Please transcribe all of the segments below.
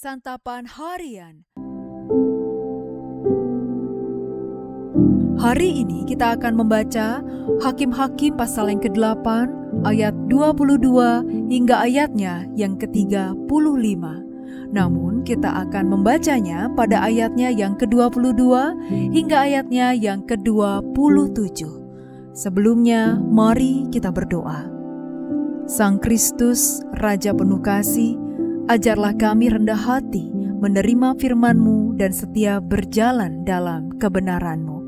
Santapan Harian. Hari ini kita akan membaca Hakim-Hakim pasal yang ke-8 ayat 22 hingga ayatnya yang ke-35. Namun kita akan membacanya pada ayatnya yang ke-22 hingga ayatnya yang ke-27. Sebelumnya, mari kita berdoa. Sang Kristus, Raja penuh kasih, ajarlah kami rendah hati menerima firman-Mu dan setia berjalan dalam kebenaran-Mu.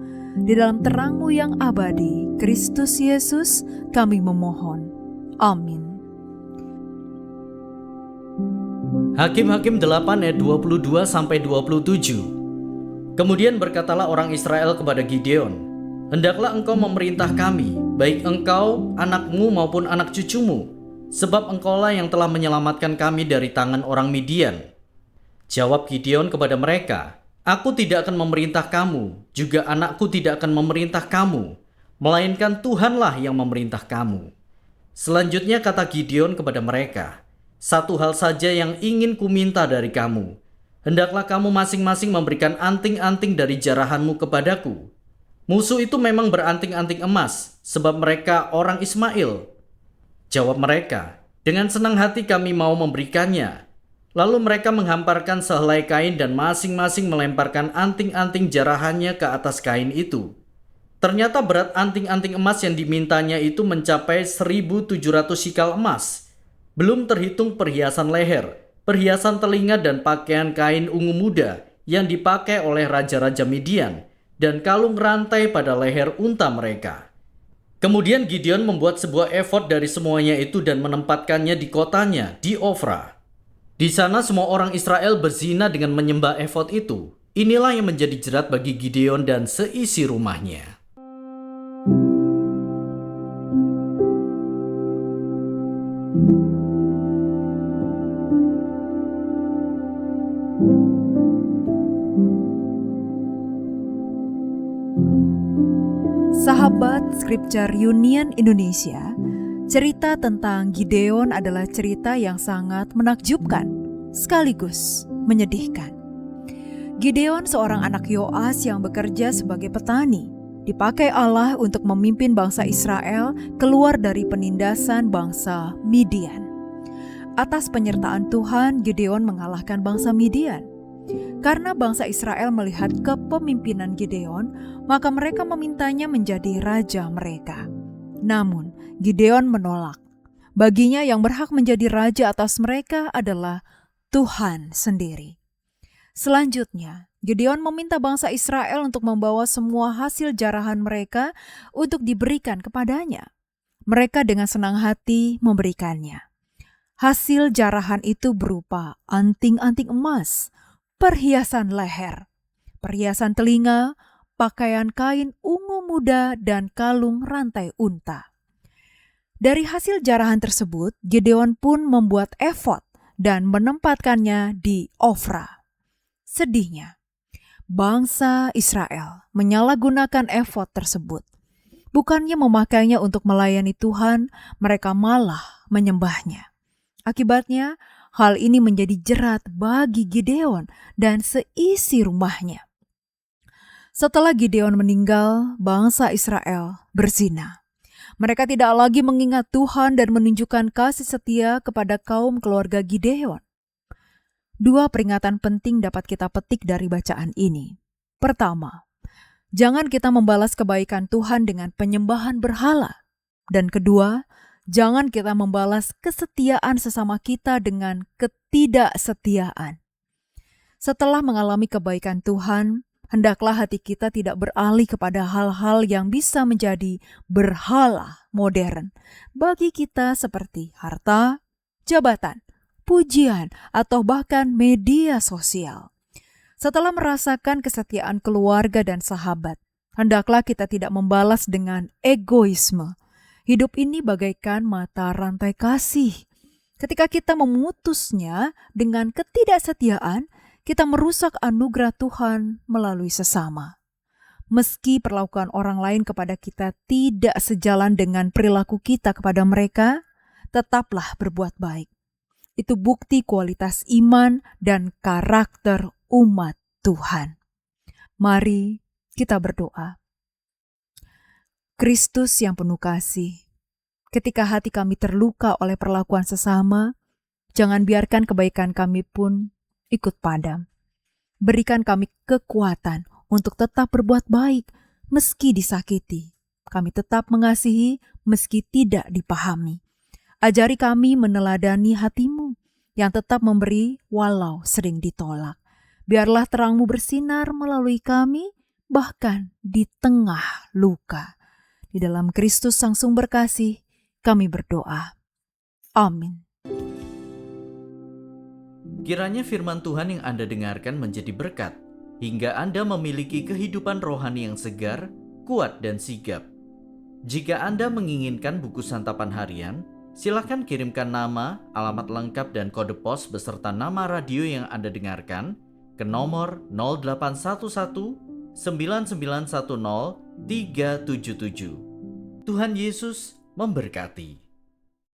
Di dalam terang-Mu yang abadi, Kristus Yesus, kami memohon. Amin. Hakim-Hakim 8 ayat 22-27. Kemudian berkatalah orang Israel kepada Gideon, "Hendaklah engkau memerintah kami, baik engkau, anakmu maupun anak cucumu, sebab engkaulah yang telah menyelamatkan kami dari tangan orang Midian." Jawab Gideon kepada mereka, "Aku tidak akan memerintah kamu, juga anakku tidak akan memerintah kamu, melainkan Tuhanlah yang memerintah kamu." Selanjutnya kata Gideon kepada mereka, "Satu hal saja yang ingin kuminta dari kamu. Hendaklah kamu masing-masing memberikan anting-anting dari jarahanmu kepadaku." Musuh itu memang beranting-anting emas, sebab mereka orang Ismail. Jawab mereka, "Dengan senang hati kami mau memberikannya." Lalu mereka menghamparkan sehelai kain dan masing-masing melemparkan anting-anting jarahannya ke atas kain itu. Ternyata berat anting-anting emas yang dimintanya itu mencapai 1.700 sikal emas. Belum terhitung perhiasan leher, perhiasan telinga dan pakaian kain ungu muda yang dipakai oleh raja-raja Midian, dan kalung rantai pada leher unta mereka. Kemudian Gideon membuat sebuah efod dari semuanya itu dan menempatkannya di kotanya, di Ofra. Di sana semua orang Israel berzina dengan menyembah efod itu. Inilah yang menjadi jerat bagi Gideon dan seisi rumahnya. Sahabat Scripture Union Indonesia, cerita tentang Gideon adalah cerita yang sangat menakjubkan, sekaligus menyedihkan. Gideon seorang anak Yoas yang bekerja sebagai petani, dipakai Allah untuk memimpin bangsa Israel keluar dari penindasan bangsa Midian. Atas penyertaan Tuhan, Gideon mengalahkan bangsa Midian. Karena bangsa Israel melihat kepemimpinan Gideon, maka mereka memintanya menjadi raja mereka. Namun, Gideon menolak. Baginya yang berhak menjadi raja atas mereka adalah Tuhan sendiri. Selanjutnya, Gideon meminta bangsa Israel untuk membawa semua hasil jarahan mereka untuk diberikan kepadanya. Mereka dengan senang hati memberikannya. Hasil jarahan itu berupa anting-anting emas, perhiasan leher, perhiasan telinga, pakaian kain ungu muda, dan kalung rantai unta. Dari hasil jarahan tersebut, Gideon pun membuat efod dan menempatkannya di Ofra. Sedihnya, bangsa Israel menyalahgunakan efod tersebut. Bukannya memakainya untuk melayani Tuhan, mereka malah menyembahnya. Akibatnya, hal ini menjadi jerat bagi Gideon dan seisi rumahnya. Setelah Gideon meninggal, bangsa Israel berzina. Mereka tidak lagi mengingat Tuhan dan menunjukkan kasih setia kepada kaum keluarga Gideon. Dua peringatan penting dapat kita petik dari bacaan ini. Pertama, jangan kita membalas kebaikan Tuhan dengan penyembahan berhala. Dan kedua, jangan kita membalas kesetiaan sesama kita dengan ketidaksetiaan. Setelah mengalami kebaikan Tuhan, hendaklah hati kita tidak beralih kepada hal-hal yang bisa menjadi berhala modern bagi kita seperti harta, jabatan, pujian, atau bahkan media sosial. Setelah merasakan kesetiaan keluarga dan sahabat, hendaklah kita tidak membalas dengan egoisme. Hidup ini bagaikan mata rantai kasih. Ketika kita memutusnya dengan ketidaksetiaan, kita merusak anugerah Tuhan melalui sesama. Meski perlakuan orang lain kepada kita tidak sejalan dengan perilaku kita kepada mereka, tetaplah berbuat baik. Itu bukti kualitas iman dan karakter umat Tuhan. Mari kita berdoa. Kristus yang penuh kasih, ketika hati kami terluka oleh perlakuan sesama, jangan biarkan kebaikan kami pun ikut padam. Berikan kami kekuatan untuk tetap berbuat baik meski disakiti. Kami tetap mengasihi meski tidak dipahami. Ajari kami meneladani hati-Mu yang tetap memberi walau sering ditolak. Biarlah terang-Mu bersinar melalui kami, bahkan di tengah luka. Di dalam Kristus Sang Sumber Kasih, kami berdoa. Amin. Kiranya firman Tuhan yang Anda dengarkan menjadi berkat, hingga Anda memiliki kehidupan rohani yang segar, kuat, dan sigap. Jika Anda menginginkan buku santapan harian, silakan kirimkan nama, alamat lengkap, dan kode pos beserta nama radio yang Anda dengarkan ke nomor 0811 9910 377. Tuhan Yesus memberkati.